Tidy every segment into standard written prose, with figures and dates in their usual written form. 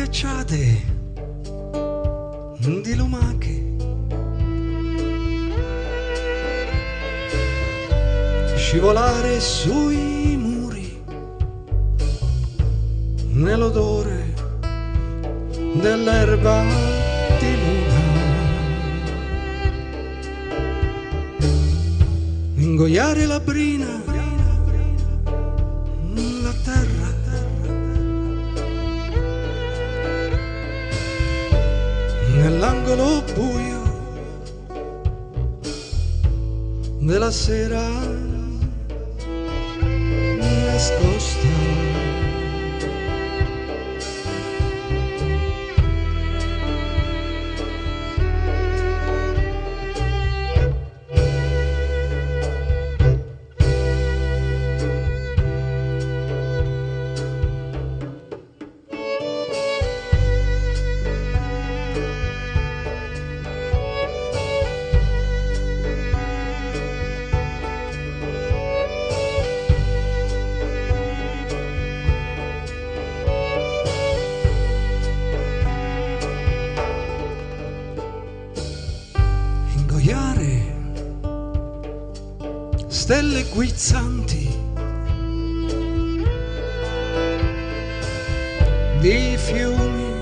ghiacciate di lumache, scivolare sui muri nell'odore dell'erba di luna, ingoiare la brina, la terra, nell'angolo buio della sera nascosta. Stelle guizzanti di fiumi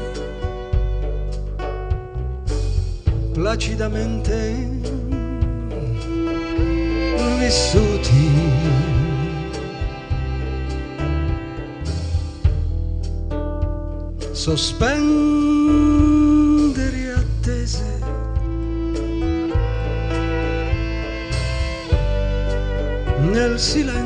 placidamente vissuti, sospendere attese nel silenzio